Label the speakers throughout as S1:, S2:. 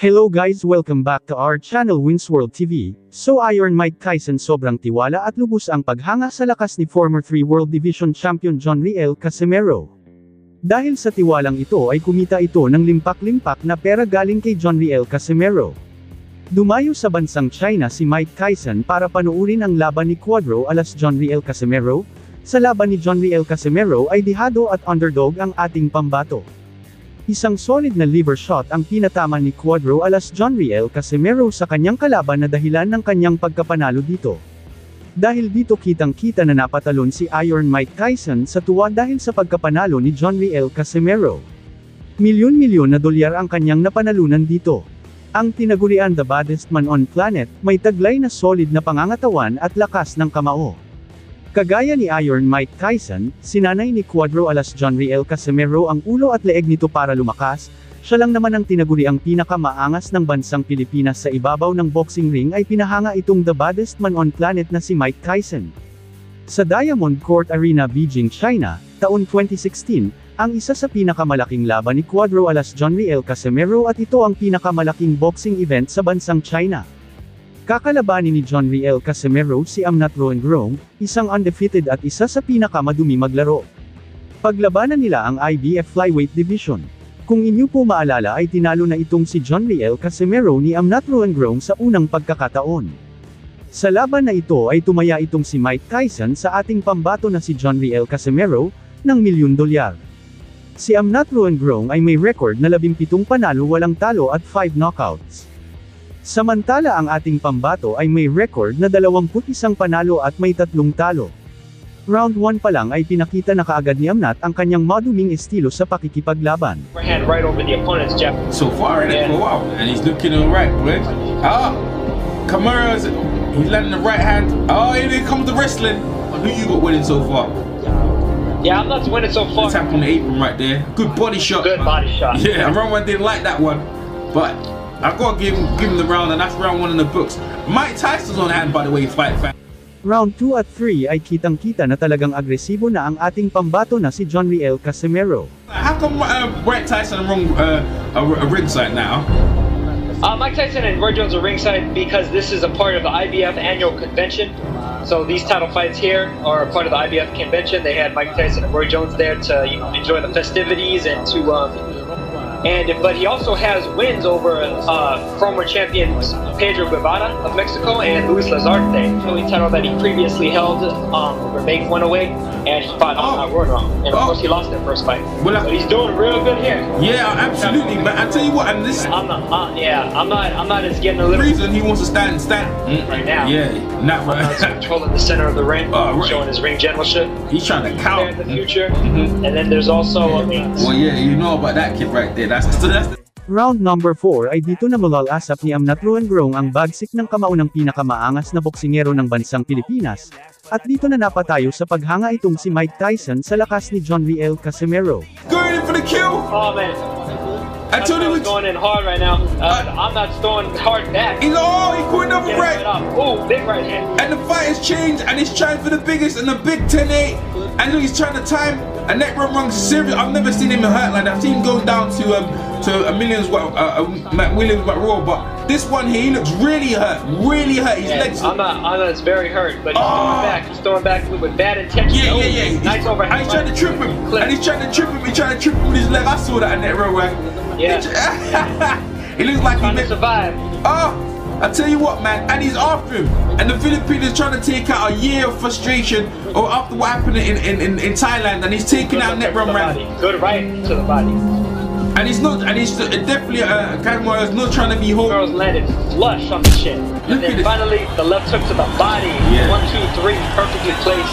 S1: Hello guys, welcome back to our channel Winsworld TV. So Iron Mike Tyson sobrang tiwala at lubos ang paghanga sa lakas ni former 3 World Division Champion John Riel Casimero. Dahil sa tiwalang ito ay kumita ito ng limpak-limpak na pera galing kay John Riel Casimero. Dumayo sa bansang China si Mike Tyson para panuurin ang laban ni Cuadro alas John Riel Casimero. Sa laban ni John Riel Casimero ay dihado at underdog ang ating pambato. Isang solid na liver shot ang pinatama ni Cuadro alas John Riel Casimero sa kanyang kalaban na dahilan ng kanyang pagkapanalo dito. Dahil dito kitang-kita na napatalon si Iron Mike Tyson sa tuwa dahil sa pagkapanalo ni John Riel Casimero. Milyon-milyon na dolyar ang kanyang napanalunan dito. Ang tinagurian the baddest man on planet, may taglay na solid na pangangatawan at lakas ng kamao. Kagaya ni Iron Mike Tyson, sinanay ni Cuadro alas John Riel Casimero ang ulo at leeg nito para lumakas, siya lang naman ang tinaguriang pinakamaangas ng bansang Pilipinas sa ibabaw ng boxing ring ay pinahanga itong the baddest man on planet na si Mike Tyson. Sa Diamond Court Arena, Beijing, China, taon 2016, ang isa sa pinakamalaking laban ni Cuadro alas John Riel Casimero at ito ang pinakamalaking boxing event sa bansang China. Kakalabanin ni John Riel Casimero si Amnat Roengrong, isang undefeated at isa sa pinakamadumi maglaro. Paglabanan nila ang IBF Flyweight Division. Kung inyo po maalala ay tinalo na itong si John Riel Casimero ni Amnat Roengrong sa unang pagkakataon. Sa laban na ito ay tumaya itong si Mike Tyson sa ating pambato na si John Riel Casimero, ng $1,000,000. Si Amnat Roengrong ay may record na 17 panalo walang talo at 5 knockouts. Samantala ang ating pambato ay may record na 21 panalo at may 3 talo. Round 1 pa lang ay pinakita na kaagad ni Amnat ang kanyang maduming estilo sa pakikipaglaban.
S2: Right over the opponent's jab.
S3: So far in it for a while, and he's looking alright, boy. Camara's, he's landing the right hand. Oh, here comes the wrestling. Who you got winning so far?
S2: Yeah, I'm not winning so far.
S3: Tap on the apron right there. Good body shot.
S2: Good body shot.
S3: Yeah, Roman didn't like that one, but I've got to give him the round, and that's round 1 in the books. Mike Tyson's on hand, by the way, fight fan.
S1: Round 2 at 3 ay kitang-kita na talagang agresibo na ang ating pambato na si John Riel Casimero.
S3: How come Mike Tyson are ringside now?
S2: Mike Tyson and Roy Jones are ringside because this is a part of the IBF annual convention. So these title fights here are a part of the IBF convention. They had Mike Tyson and Roy Jones there to enjoy the festivities and to but he also has wins over former champions Pedro Guevara of Mexico and Luis Lazarte. The title that he previously held, Make One Away, and he fought Roengrong. And of course he lost that first fight. Well, but he's doing real good here.
S3: Yeah, absolutely. But I tell you what, and this
S2: I'm not as getting a little
S3: reason he wants to stand
S2: right now.
S3: Yeah, not right.
S2: Controlling the center of the ring, right. Showing his ring generalship.
S3: He's trying to count
S2: in the future. And then there's also
S3: well, yeah, you know about that kid right there. That's
S1: Round number 4 ay dito na malalasap ni Amnat Roengrong ang bagsik ng kamao ng pinakamaangas na boksingero ng bansang Pilipinas, at dito na napatayo sa paghanga itong si Mike Tyson sa lakas ni John Riel Casimero.
S3: Going in for the kill!
S2: Oh man,
S3: I told him
S2: going in hard right now. I'm not throwing hard back.
S3: He's he caught another right.
S2: Oh, big right hand.
S3: And the fight has changed, and he's trying for the biggest and the big 10-8. And look, he's trying to time. And that run serious. I've never seen him hurt like that. I've seen him go down to a millions Matt Williams but Raw, but this one here, he looks really hurt. His legs.
S2: I'm not. It's very hurt, but he's throwing back with bad intention.
S3: Yeah.
S2: Nice overhand.
S3: He's trying to trip him, and he's trying to trip him. He's trying to trip him with his leg. I saw that in that row, right?
S2: Yeah.
S3: He looks like
S2: trying to survive.
S3: I tell you what, man, and he's after him. And the Philippines is trying to take out a year of frustration or after what happened in Thailand, and he's taking out net run.
S2: Good right to the body.
S3: And he's definitely Casimero is not trying to be home.
S2: Girls landed flush on the chin. And then finally the left hook to the body. Yeah. 1, 2, 3, perfectly placed.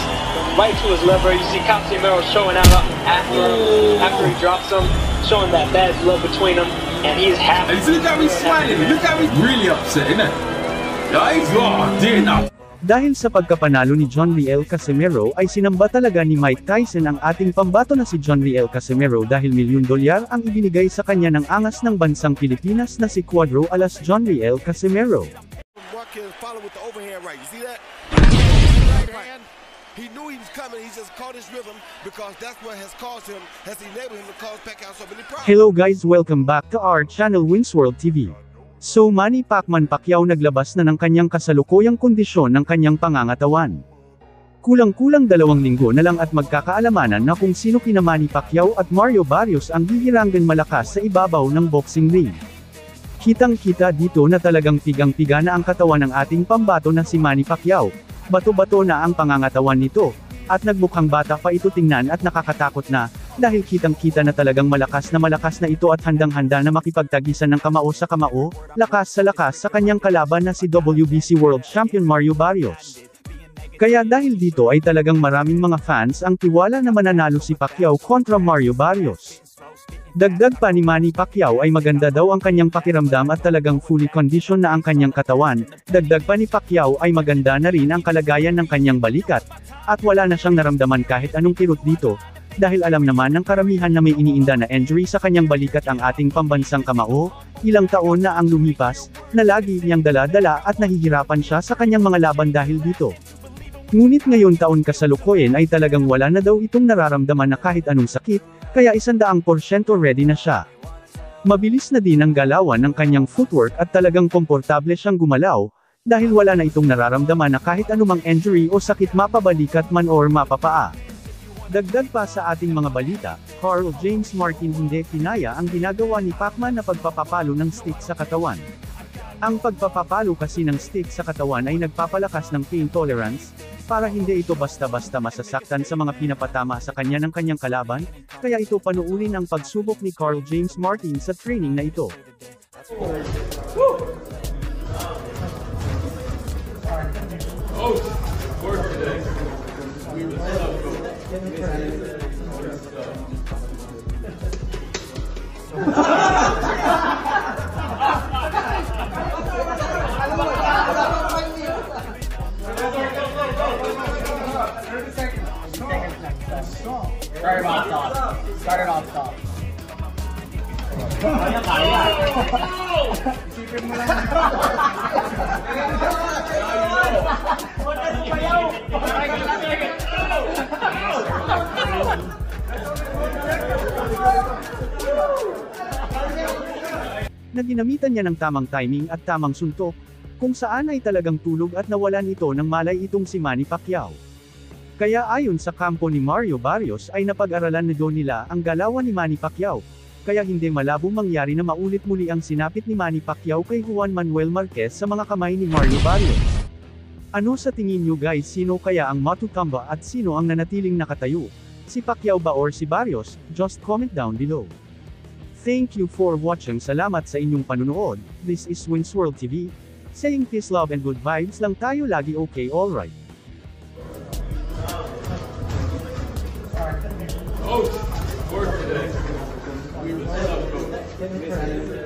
S2: Right to his liver. You see Casimero showing out after he drops him, showing that bad blood between them. And he's happy.
S3: And look how he's smiling. Look how he's really upset, isn't it? He's dear now.
S1: Dahil sa pagkapanalo ni John Riel Casimero ay sinamba talaga ni Mike Tyson ang ating pambato na si John Riel Casimero dahil $1,000,000 ang ibinigay sa kanya ng angas ng bansang Pilipinas na si Cuadro alas John Riel Casimero.
S4: He knew he was coming, he just caught his rhythm because that's what has caused him, has enabled him to cause Pacquiao so many problems.
S1: Hello guys, welcome back to our channel Winsworld TV. So Manny Pacquiao naglabas na ng kanyang kasalukuyang kondisyon ng kanyang pangangatawan. Kulang-kulang 2 linggo na lang at magkakaalamanan na kung sino kina Manny Pacquiao at Mario Barrios ang hihiranggan malakas sa ibabaw ng boxing ring. Kitang-kita dito na talagang pigang-piga na ang katawan ng ating pambato na si Manny Pacquiao, bato-bato na ang pangangatawan nito, at nagmukhang bata pa ito tingnan at nakakatakot na, dahil kitang-kita na talagang malakas na ito at handang-handa na makipagtagisan ng kamao sa kamao, lakas sa kanyang kalaban na si WBC World Champion Mario Barrios. Kaya dahil dito ay talagang maraming mga fans ang tiwala na mananalo si Pacquiao kontra Mario Barrios. Dagdag pa ni Manny Pacquiao ay maganda daw ang kanyang pakiramdam at talagang fully conditioned na ang kanyang katawan. Dagdag pa ni Pacquiao ay maganda na rin ang kalagayan ng kanyang balikat, at wala na siyang naramdaman kahit anong kirot dito, dahil alam naman ng karamihan na may iniinda na injury sa kanyang balikat ang ating pambansang kamao, ilang taon na ang lumipas, na lagi niyang dala-dala at nahihirapan siya sa kanyang mga laban dahil dito. Ngunit ngayon taon kasalukuyan ay talagang wala na daw itong nararamdaman na kahit anong sakit, kaya 100% ready na siya. Mabilis na din ang galawan ng kanyang footwork at talagang komportable siyang gumalaw, dahil wala na itong nararamdaman na kahit anumang injury o sakit mapabalikat man or mapapaa. Dagdag pa sa ating mga balita, Carl James Martin hindi pinaya ang ginagawa ni Pacman na pagpapapalo ng stick sa katawan. Ang pagpapapalo kasi ng stick sa katawan ay nagpapalakas ng pain tolerance, para hindi ito basta-basta masasaktan sa mga pinapatama sa kanya ng kanyang kalaban, kaya ito panuulin ang pagsubok ni Carl James Martin sa training na ito.
S5: Started off soft.
S1: Na ginamitan niya ng tamang timing at tamang suntok, kung saan ay talagang tulog at nawalan ito ng malay itong si Manny Pacquiao. Kaya ayon sa kampo ni Mario Barrios ay napag-aralan nila ang galawan ni Manny Pacquiao, kaya hindi malabong mangyari na maulit muli ang sinapit ni Manny Pacquiao kay Juan Manuel Marquez sa mga kamay ni Mario Barrios. Ano sa tingin nyo guys, sino kaya ang matutamba at sino ang nanatiling nakatayo? Si Pacquiao ba or si Barrios? Just comment down below. Thank you for watching, salamat sa inyong panunood. This is Wins World TV, saying peace, love and good vibes lang tayo lagi, okay, alright.
S3: Oh, today. We were